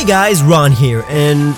Hey guys, Ron here, and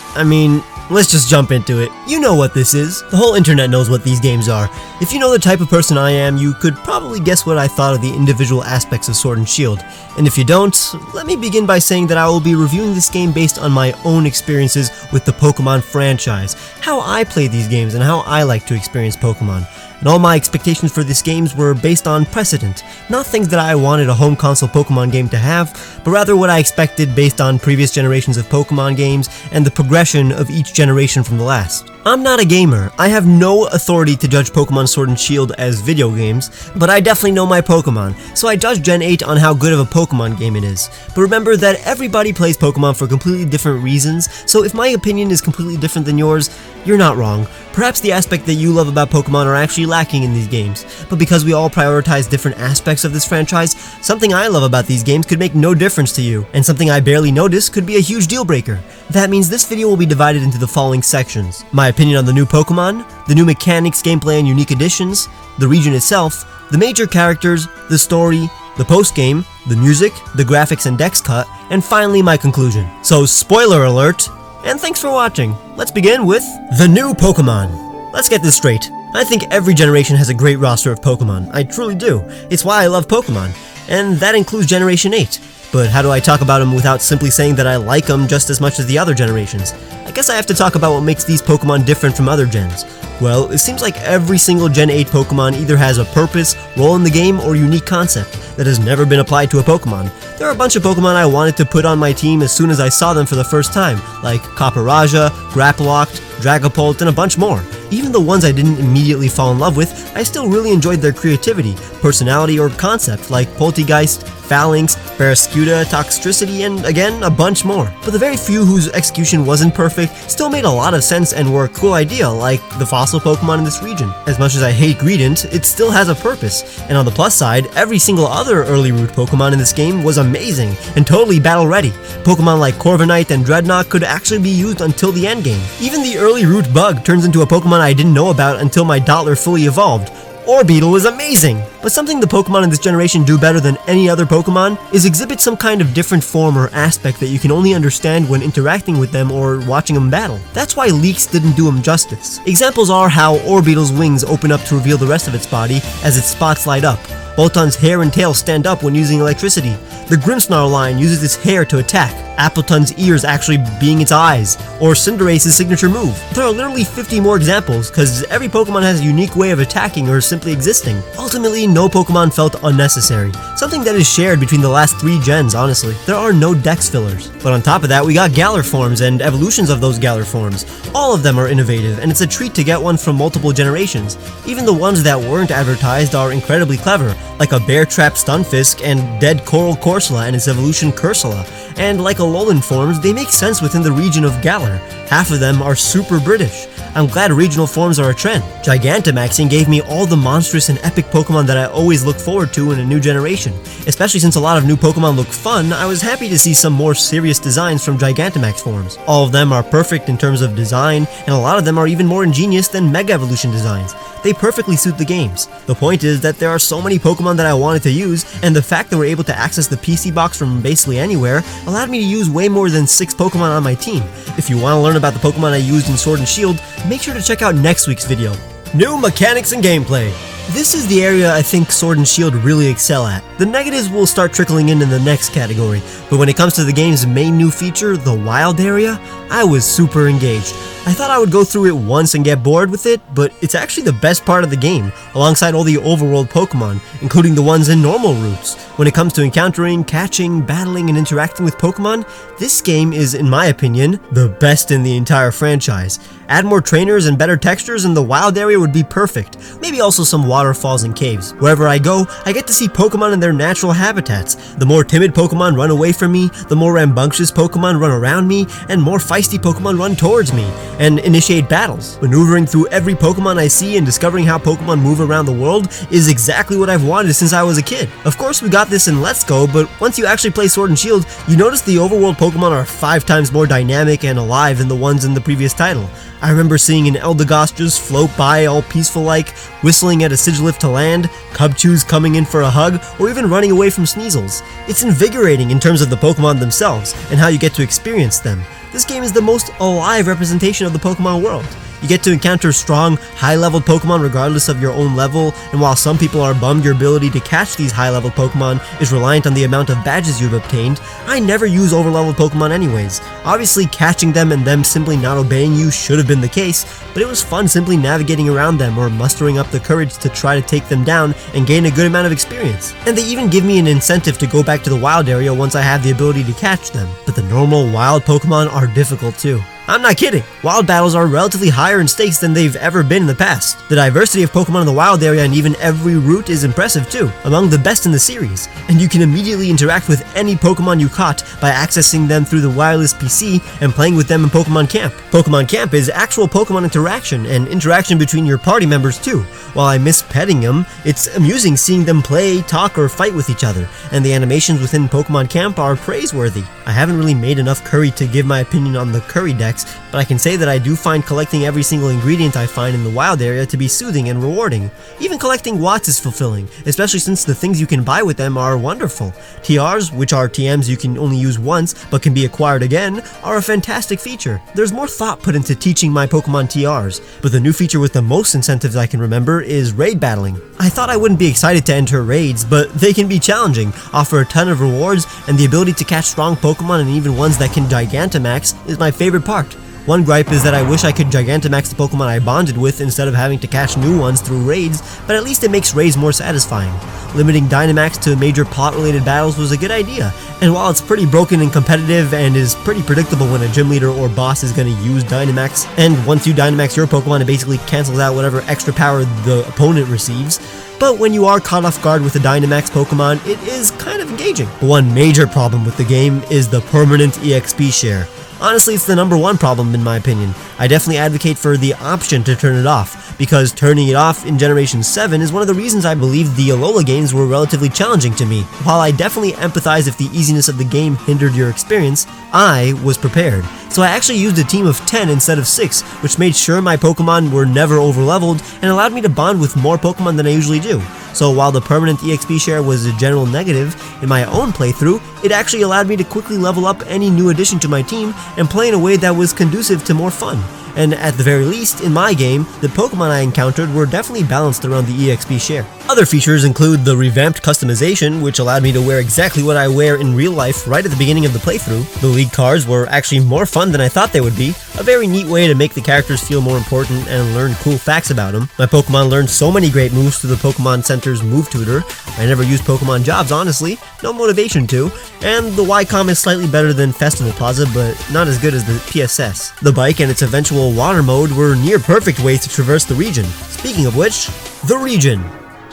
let's just jump into it. You know what this is. The whole internet knows what these games are. If you know the type of person I am, you could probably guess what I thought of the individual aspects of Sword and Shield. And if you don't, let me begin by saying that I will be reviewing this game based on my own experiences with the Pokemon franchise, how I play these games and how I like to experience Pokemon. And all my expectations for these games were based on precedent, not things that I wanted a home console Pokemon game to have, but rather what I expected based on previous generations of Pokemon games and the progression of each generation from the last. I'm not a gamer. I have no authority to judge Pokemon Sword and Shield as video games, but I definitely know my Pokemon, so I judge Gen 8 on how good of a Pokemon game it is. But remember that everybody plays Pokemon for completely different reasons, so if my opinion is completely different than yours, you're not wrong. Perhaps the aspect that you love about Pokemon are actually lacking in these games, but because we all prioritize different aspects of this franchise, something I love about these games could make no difference to you, and something I barely notice could be a huge deal breaker. That means this video will be divided into the following sections: my opinion on the new Pokemon, the new mechanics, gameplay, and unique additions, the region itself, the major characters, the story, the post-game, the music, the graphics and dex cut, and finally my conclusion. So spoiler alert, and thanks for watching. Let's begin with the new Pokemon. Let's get this straight. I think every generation has a great roster of Pokemon. I truly do. It's why I love Pokemon, and that includes Generation 8. But how do I talk about them without simply saying that I like them just as much as the other generations? I guess I have to talk about what makes these Pokemon different from other gens. Well, it seems like every single Gen 8 Pokemon either has a purpose, role in the game, or unique concept that has never been applied to a Pokemon. There are a bunch of Pokemon I wanted to put on my team as soon as I saw them for the first time, like Copperajah, Grapploct, Dragapult, and a bunch more. Even the ones I didn't immediately fall in love with, I still really enjoyed their creativity, personality, or concept, like Poltegeist, Phalanx, Barrascuda, Toxtricity, and again, a bunch more. But the very few whose execution wasn't perfect still made a lot of sense and were a cool idea, like the fossil Pokemon in this region. As much as I hate Greedent, it still has a purpose, and on the plus side, every single other early route Pokemon in this game was amazing and totally battle ready. Pokemon like Corviknight and Dreadnought could actually be used until the endgame. Even the early route Bug turns into a Pokemon I didn't know about until my Dottler fully evolved. Orbeetle was amazing! But something the Pokemon in this generation do better than any other Pokemon is exhibit some kind of different form or aspect that you can only understand when interacting with them or watching them battle. That's why leaks didn't do them justice. Examples are how Orbeetle's wings open up to reveal the rest of its body as its spots light up. Bolton's hair and tail stand up when using electricity. The Grimmsnarl line uses its hair to attack, Appleton's ears actually being its eyes, or Cinderace's signature move. There are literally 50 more examples, cause every Pokemon has a unique way of attacking or simply existing. Ultimately, no Pokemon felt unnecessary, something that is shared between the last 3 gens, honestly. There are no dex fillers. But on top of that, we got Galar forms and evolutions of those Galar forms. All of them are innovative, and it's a treat to get one from multiple generations. Even the ones that weren't advertised are incredibly clever, like a Bear Trap Stunfisk and Dead Coral Corsola and its evolution Cursula. And like Alolan forms, they make sense within the region of Galar. Half of them are super British. I'm glad regional forms are a trend. Gigantamaxing gave me all the monstrous and epic Pokemon that I always look forward to in a new generation. Especially since a lot of new Pokemon look fun, I was happy to see some more serious designs from Gigantamax forms. All of them are perfect in terms of design, and a lot of them are even more ingenious than Mega Evolution designs. They perfectly suit the games. The point is that there are so many Pokemon that I wanted to use, and the fact that we're able to access the PC box from basically anywhere allowed me to use way more than 6 Pokemon on my team. If you want to learn about the Pokemon I used in Sword and Shield, make sure to check out next week's video. New mechanics and gameplay. This is the area I think Sword and Shield really excel at. The negatives will start trickling in the next category, but when it comes to the game's main new feature, the wild area, I was super engaged. I thought I would go through it once and get bored with it, but it's actually the best part of the game, alongside all the overworld Pokemon, including the ones in normal routes. When it comes to encountering, catching, battling, and interacting with Pokemon, this game is, in my opinion, the best in the entire franchise. Add more trainers and better textures and the wild area would be perfect. Maybe also some waterfalls and caves. Wherever I go, I get to see Pokemon in their natural habitats. The more timid Pokemon run away from me, the more rambunctious Pokemon run around me, and more feisty Pokemon run towards me and initiate battles. Maneuvering through every Pokemon I see and discovering how Pokemon move around the world is exactly what I've wanted since I was a kid. Of course, we got this in Let's Go, but once you actually play Sword and Shield, you notice the overworld Pokemon are 5 times more dynamic and alive than the ones in the previous title. I remember seeing an Eldegoss just float by all peaceful like, whistling at a Sigilyph to land, Cubchoos coming in for a hug, or even running away from Sneasels. It's invigorating in terms of the Pokemon themselves, and how you get to experience them. This game is the most alive representation of the Pokemon world. You get to encounter strong, high-leveled Pokemon regardless of your own level, and while some people are bummed your ability to catch these high-leveled Pokemon is reliant on the amount of badges you've obtained, I never use over-leveled Pokemon anyways. Obviously, catching them and them simply not obeying you should have been the case, but it was fun simply navigating around them or mustering up the courage to try to take them down and gain a good amount of experience. And they even give me an incentive to go back to the wild area once I have the ability to catch them. But the normal wild Pokemon are difficult too. I'm not kidding. Wild battles are relatively higher in stakes than they've ever been in the past. The diversity of Pokemon in the wild area and even every route is impressive too, among the best in the series, and you can immediately interact with any Pokemon you caught by accessing them through the wireless PC and playing with them in Pokemon Camp. Pokemon Camp is actual Pokemon interaction and interaction between your party members too. While I miss petting them, it's amusing seeing them play, talk, or fight with each other, and the animations within Pokemon Camp are praiseworthy. I haven't really made enough curry to give my opinion on the curry deck, but I can say that I do find collecting every single ingredient I find in the wild area to be soothing and rewarding. Even collecting Watts is fulfilling, especially since the things you can buy with them are wonderful. TRs, which are TMs you can only use once but can be acquired again, are a fantastic feature. There's more thought put into teaching my Pokemon TRs, but the new feature with the most incentives I can remember is raid battling. I thought I wouldn't be excited to enter raids, but they can be challenging, offer a ton of rewards, and the ability to catch strong Pokemon and even ones that can Gigantamax is my favorite part. One gripe is that I wish I could Gigantamax the Pokemon I bonded with instead of having to catch new ones through raids, but at least it makes raids more satisfying. Limiting Dynamax to major plot-related battles was a good idea, and while it's pretty broken and competitive and is pretty predictable when a gym leader or boss is going to use Dynamax, and once you Dynamax your Pokemon it basically cancels out whatever extra power the opponent receives, but when you are caught off guard with a Dynamax Pokemon, it is kind of engaging. One major problem with the game is the permanent EXP share. Honestly, it's the #1 problem in my opinion. I definitely advocate for the option to turn it off, because turning it off in Generation 7 is one of the reasons I believe the Alola games were relatively challenging to me. While I definitely empathize if the easiness of the game hindered your experience, I was prepared. So I actually used a team of 10 instead of 6, which made sure my Pokemon were never overleveled and allowed me to bond with more Pokemon than I usually do. So while the permanent EXP share was a general negative, in my own playthrough, it actually allowed me to quickly level up any new addition to my team and play in a way that was conducive to more fun. And at the very least, in my game, the Pokemon I encountered were definitely balanced around the EXP share. Other features include the revamped customization, which allowed me to wear exactly what I wear in real life right at the beginning of the playthrough. The league cards were actually more fun than I thought they would be, a very neat way to make the characters feel more important and learn cool facts about them. My Pokemon learned so many great moves through the Pokemon Center's Move Tutor. I never used Pokemon Jobs, honestly, no motivation to, and the YCOM is slightly better than Festival Plaza, but not as good as the PSS. The bike and its eventual water mode were near perfect ways to traverse the region. Speaking of which, the region.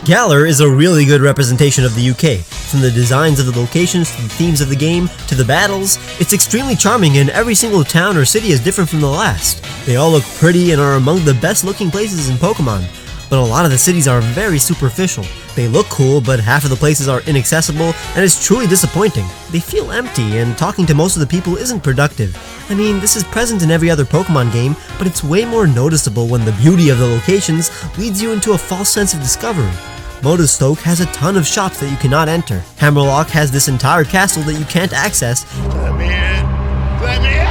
Galar is a really good representation of the UK. From the designs of the locations to the themes of the game to the battles, it's extremely charming and every single town or city is different from the last. They all look pretty and are among the best looking places in Pokemon. But a lot of the cities are very superficial. They look cool, but half of the places are inaccessible, and it's truly disappointing. They feel empty, and talking to most of the people isn't productive. I mean, this is present in every other Pokemon game, but it's way more noticeable when the beauty of the locations leads you into a false sense of discovery. Motostoke has a ton of shops that you cannot enter. Hammerlock has this entire castle that you can't access. Let me in! Let me in!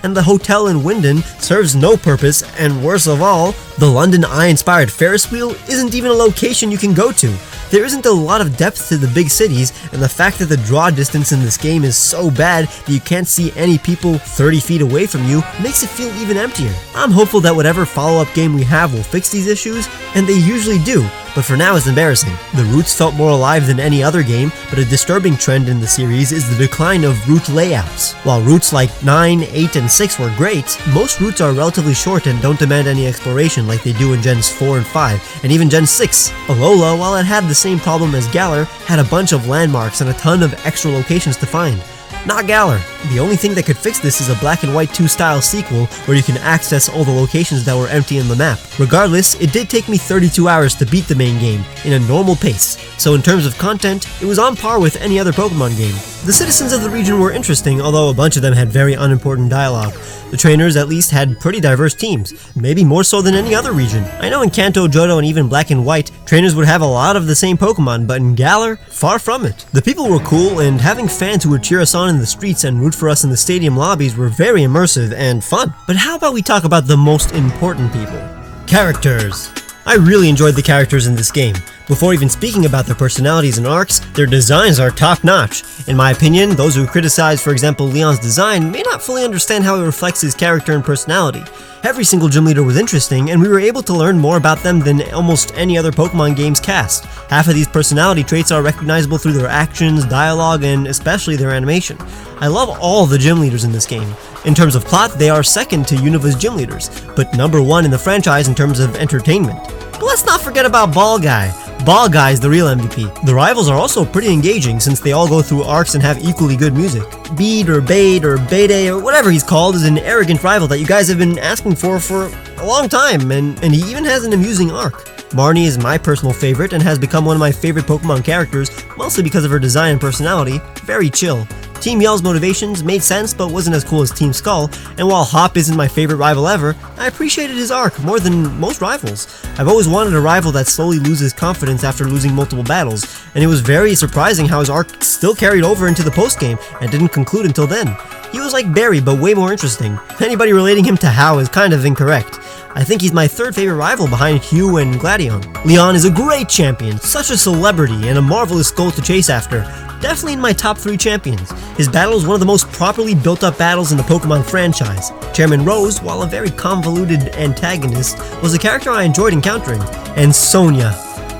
And the hotel in Wyndon serves no purpose, and worst of all, the London Eye-inspired Ferris wheel isn't even a location you can go to. There isn't a lot of depth to the big cities, and the fact that the draw distance in this game is so bad that you can't see any people 30 feet away from you makes it feel even emptier. I'm hopeful that whatever follow-up game we have will fix these issues, and they usually do, but for now it's embarrassing. The routes felt more alive than any other game, but a disturbing trend in the series is the decline of route layouts. While routes like 9, 8, and 6 were great, most routes are relatively short and don't demand any exploration like they do in Gens 4 and 5, and even Gen 6. Alola, while it had the same problem as Galar, had a bunch of landmarks and a ton of extra locations to find. Not Galar. The only thing that could fix this is a Black and White 2 style sequel where you can access all the locations that were empty in the map. Regardless, it did take me 32 hours to beat the main game in a normal pace, so in terms of content, it was on par with any other Pokemon game. The citizens of the region were interesting, although a bunch of them had very unimportant dialogue. The trainers at least had pretty diverse teams, maybe more so than any other region. I know in Kanto, Johto, and even Black and White, trainers would have a lot of the same Pokemon, but in Galar, far from it. The people were cool, and having fans who would cheer us on in the streets and root for us in the stadium lobbies were very immersive and fun. But how about we talk about the most important people? Characters. I really enjoyed the characters in this game. Before even speaking about their personalities and arcs, their designs are top-notch. In my opinion, those who criticize, for example, Leon's design may not fully understand how it reflects his character and personality. Every single gym leader was interesting, and we were able to learn more about them than almost any other Pokemon game's cast. Half of these personality traits are recognizable through their actions, dialogue, and especially their animation. I love all the gym leaders in this game. In terms of plot, they are second to Unova's gym leaders, but number one in the franchise in terms of entertainment. But let's not forget about Ball Guy. Ball Guy is the real MVP. The rivals are also pretty engaging since they all go through arcs and have equally good music. Beat or Bait or Bede or whatever he's called is an arrogant rival that you guys have been asking for a long time, and he even has an amusing arc. Marnie is my personal favorite and has become one of my favorite Pokemon characters, mostly because of her design and personality. Very chill. Team Yell's motivations made sense but wasn't as cool as Team Skull, and while Hop isn't my favorite rival ever, I appreciated his arc more than most rivals. I've always wanted a rival that slowly loses confidence after losing multiple battles, and it was very surprising how his arc still carried over into the postgame and didn't conclude until then. He was like Barry, but way more interesting. Anybody relating him to Hau is kind of incorrect. I think he's my third favorite rival behind Hugh and Gladion. Leon is a great champion, such a celebrity, and a marvelous goal to chase after. Definitely in my top 3 champions. His battle is one of the most properly built up battles in the Pokemon franchise. Chairman Rose, while a very convoluted antagonist, was a character I enjoyed encountering. And Sonia.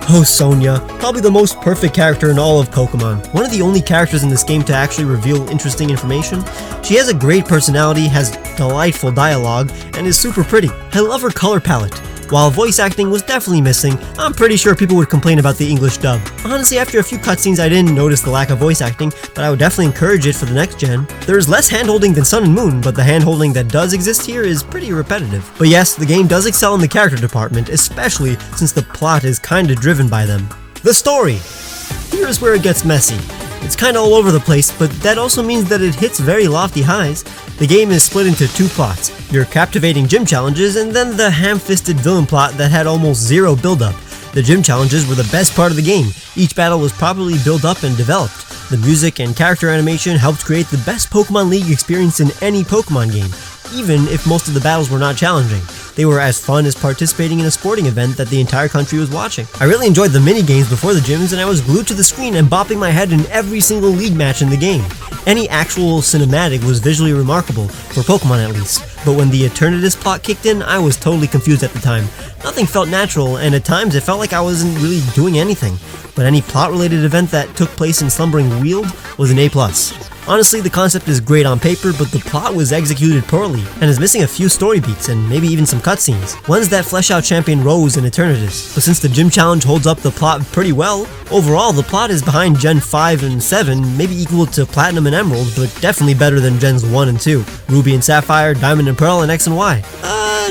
Oh, Sonia, probably the most perfect character in all of Pokemon. One of the only characters in this game to actually reveal interesting information. She has a great personality, has delightful dialogue, and is super pretty. I love her color palette. While voice acting was definitely missing, I'm pretty sure people would complain about the English dub. Honestly, after a few cutscenes I didn't notice the lack of voice acting, but I would definitely encourage it for the next gen. There's less hand-holding than Sun and Moon, but the hand-holding that does exist here is pretty repetitive. But yes, the game does excel in the character department, especially since the plot is kinda driven by them. The story! Here's where it gets messy. It's kinda all over the place, but that also means that it hits very lofty highs. The game is split into 2 plots, your captivating gym challenges and then the ham-fisted villain plot that had almost zero build-up. The gym challenges were the best part of the game. Each battle was properly built up and developed. The music and character animation helped create the best Pokemon League experience in any Pokemon game, even if most of the battles were not challenging. They were as fun as participating in a sporting event that the entire country was watching. I really enjoyed the mini-games before the gyms, and I was glued to the screen and bopping my head in every single league match in the game. Any actual cinematic was visually remarkable, for Pokemon at least, but when the Eternatus plot kicked in, I was totally confused at the time. Nothing felt natural, and at times it felt like I wasn't really doing anything, but any plot-related event that took place in Slumbering Weald was an A+. Honestly, the concept is great on paper, but the plot was executed poorly, and is missing a few story beats and maybe even some cutscenes. Ones that flesh out Champion Rose and Eternatus, but since the gym challenge holds up the plot pretty well, overall the plot is behind Gen 5 and 7, maybe equal to Platinum and Emerald, but definitely better than Gens 1 and 2, Ruby and Sapphire, Diamond and Pearl, and X and Y.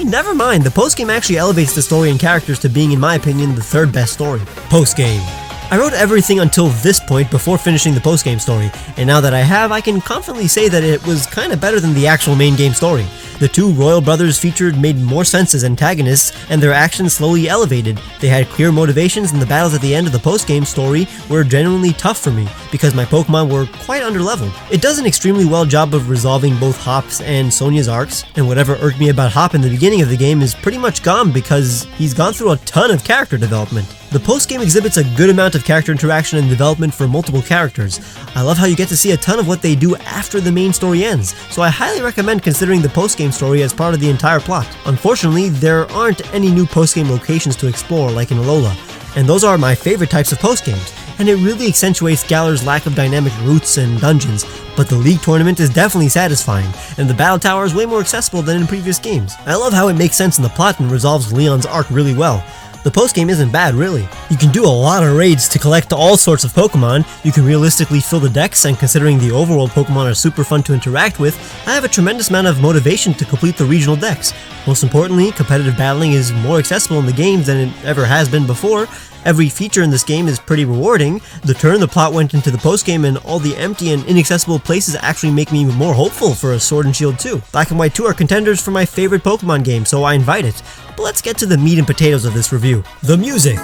Never mind, the postgame actually elevates the story and characters to being, in my opinion, the 3rd best story. Postgame. I wrote everything until this point before finishing the postgame story, and now that I have, I can confidently say that it was kinda better than the actual main game story. The 2 royal brothers featured made more sense as antagonists, and their actions slowly elevated. They had clear motivations, and the battles at the end of the postgame story were genuinely tough for me, because my Pokemon were quite underleveled. It does an extremely well job of resolving both Hop's and Sonia's arcs, and whatever irked me about Hop in the beginning of the game is pretty much gone because he's gone through a ton of character development. The postgame exhibits a good amount of character interaction and development for multiple characters. I love how you get to see a ton of what they do after the main story ends, so I highly recommend considering the postgame story as part of the entire plot. Unfortunately, there aren't any new postgame locations to explore like in Alola, and those are my favorite types of postgames, and it really accentuates Galar's lack of dynamic routes and dungeons, but the League Tournament is definitely satisfying, and the Battle Tower is way more accessible than in previous games. I love how it makes sense in the plot and resolves Leon's arc really well. The postgame isn't bad, really. You can do a lot of raids to collect all sorts of Pokemon, you can realistically fill the decks, and considering the overworld Pokemon are super fun to interact with, I have a tremendous amount of motivation to complete the regional decks. Most importantly, competitive battling is more accessible in the games than it ever has been before. Every feature in this game is pretty rewarding. The turn the plot went into the postgame and all the empty and inaccessible places actually make me more hopeful for a Sword and Shield 2. Black and White 2 are contenders for my favorite Pokemon game, so I invite it. But let's get to the meat and potatoes of this review. The music.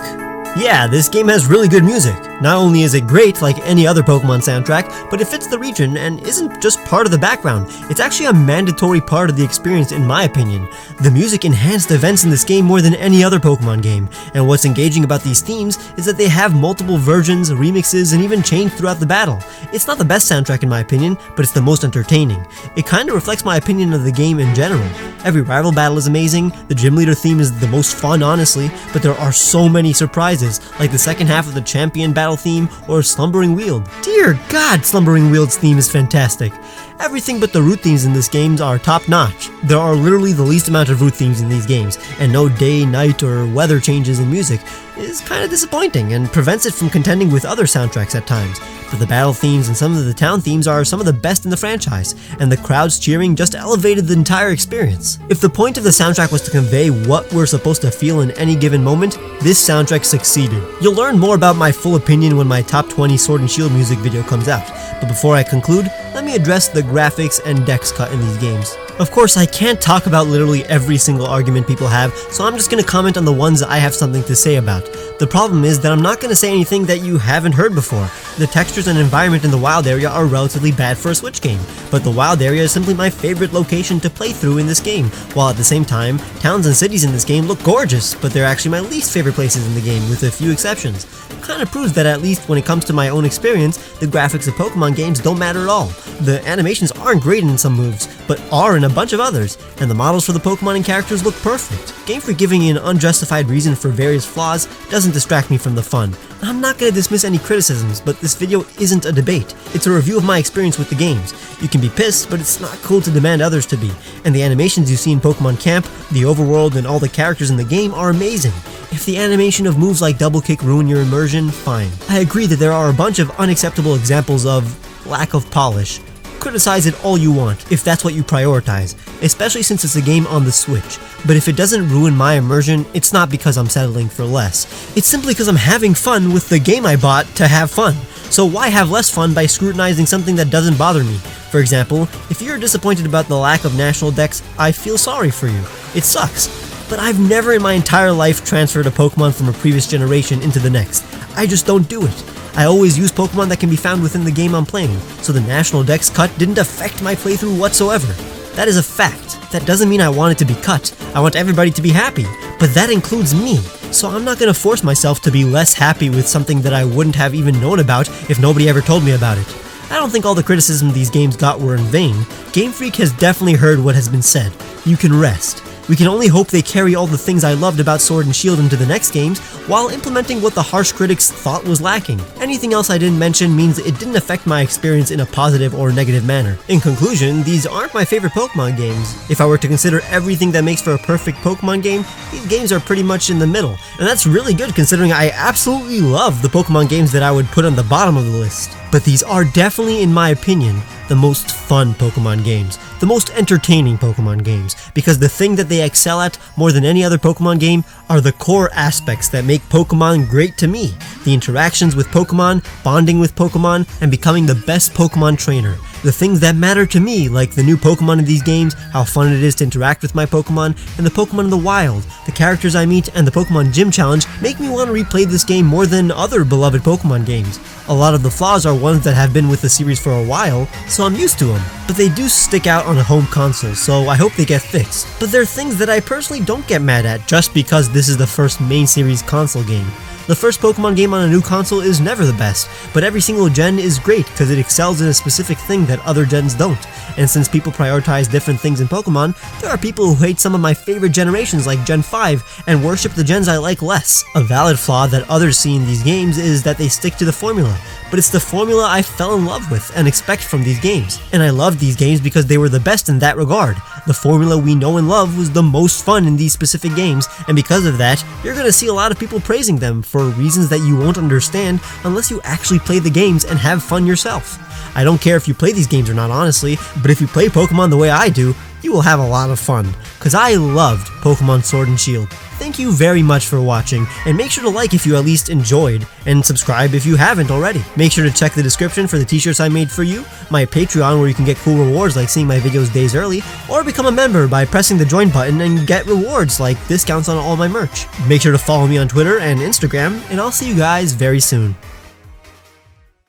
Yeah, this game has really good music. Not only is it great like any other Pokemon soundtrack, but it fits the region and isn't just part of the background. It's actually a mandatory part of the experience in my opinion. The music enhanced events in this game more than any other Pokemon game, and what's engaging about these themes is that they have multiple versions, remixes, and even change throughout the battle. It's not the best soundtrack in my opinion, but it's the most entertaining. It kinda reflects my opinion of the game in general. Every rival battle is amazing, the gym leader theme is the most fun honestly, but there are so many surprises, like the second half of the champion battle theme or Slumbering Weald. Dear God, Slumbering Weald's theme is fantastic. Everything but the route themes in this game are top notch. There are literally the least amount of route themes in these games, and no day, night, or weather changes in music is kinda disappointing and prevents it from contending with other soundtracks at times. But the battle themes and some of the town themes are some of the best in the franchise, and the crowds cheering just elevated the entire experience. If the point of the soundtrack was to convey what we're supposed to feel in any given moment, this soundtrack succeeded. You'll learn more about my full opinion when my top 20 Sword and Shield music video comes out, but before I conclude, let me address the graphics and dex cut in these games. Of course, I can't talk about literally every single argument people have, so I'm just gonna comment on the ones that I have something to say about. The problem is that I'm not gonna say anything that you haven't heard before. The textures and environment in the wild area are relatively bad for a Switch game, but the wild area is simply my favorite location to play through in this game, while at the same time, towns and cities in this game look gorgeous, but they're actually my least favorite places in the game, with a few exceptions. Kinda proves that at least when it comes to my own experience, the graphics of Pokemon games don't matter at all. The animations aren't great in some moves, but are in a bunch of others, and the models for the Pokemon and characters look perfect. Game Freak giving an unjustified reason for various flaws doesn't distract me from the fun. I'm not gonna dismiss any criticisms, but this video isn't a debate. It's a review of my experience with the games. You can be pissed, but it's not cool to demand others to be. And the animations you see in Pokemon Camp, the overworld, and all the characters in the game are amazing. If the animation of moves like double kick ruin your immersion, fine. I agree that there are a bunch of unacceptable examples of lack of polish. Criticize it all you want, if that's what you prioritize, especially since it's a game on the Switch. But if it doesn't ruin my immersion, it's not because I'm settling for less. It's simply because I'm having fun with the game I bought to have fun. So why have less fun by scrutinizing something that doesn't bother me? For example, if you're disappointed about the lack of national decks, I feel sorry for you. It sucks. But I've never in my entire life transferred a Pokemon from a previous generation into the next. I just don't do it. I always use Pokemon that can be found within the game I'm playing, so the national dex cut didn't affect my playthrough whatsoever. That is a fact. That doesn't mean I want it to be cut. I want everybody to be happy, but that includes me. So I'm not gonna force myself to be less happy with something that I wouldn't have even known about if nobody ever told me about it. I don't think all the criticism these games got were in vain. Game Freak has definitely heard what has been said. You can rest. We can only hope they carry all the things I loved about Sword and Shield into the next games, while implementing what the harsh critics thought was lacking. Anything else I didn't mention means it didn't affect my experience in a positive or negative manner. In conclusion, these aren't my favorite Pokemon games. If I were to consider everything that makes for a perfect Pokemon game, these games are pretty much in the middle. And that's really good considering I absolutely love the Pokemon games that I would put on the bottom of the list. But these are definitely, in my opinion, the most fun Pokemon games, the most entertaining Pokemon games, because the thing that they excel at more than any other Pokemon game are the core aspects that make Pokemon great to me. The interactions with Pokemon, bonding with Pokemon, and becoming the best Pokemon trainer. The things that matter to me, like the new Pokemon in these games, how fun it is to interact with my Pokemon, and the Pokemon in the wild, the characters I meet, and the Pokemon Gym Challenge make me want to replay this game more than other beloved Pokemon games. A lot of the flaws are ones that have been with the series for a while, so I'm used to them. But they do stick out on a home console, so I hope they get fixed. But they're things that I personally don't get mad at just because this is the first main series console game. The first Pokemon game on a new console is never the best, but every single gen is great because it excels in a specific thing that other gens don't. And since people prioritize different things in Pokemon, there are people who hate some of my favorite generations like Gen 5 and worship the gens I like less. A valid flaw that others see in these games is that they stick to the formula, but it's the formula I fell in love with and expect from these games. And I loved these games because they were the best in that regard. The formula we know and love was the most fun in these specific games, and because of that, you're gonna see a lot of people praising them for reasons that you won't understand unless you actually play the games and have fun yourself. I don't care if you play these games or not, honestly, but if you play Pokemon the way I do, you will have a lot of fun, cause I loved Pokemon Sword and Shield. Thank you very much for watching, and make sure to like if you at least enjoyed, and subscribe if you haven't already. Make sure to check the description for the t-shirts I made for you, my Patreon where you can get cool rewards like seeing my videos days early, or become a member by pressing the join button and get rewards like discounts on all my merch. Make sure to follow me on Twitter and Instagram, and I'll see you guys very soon.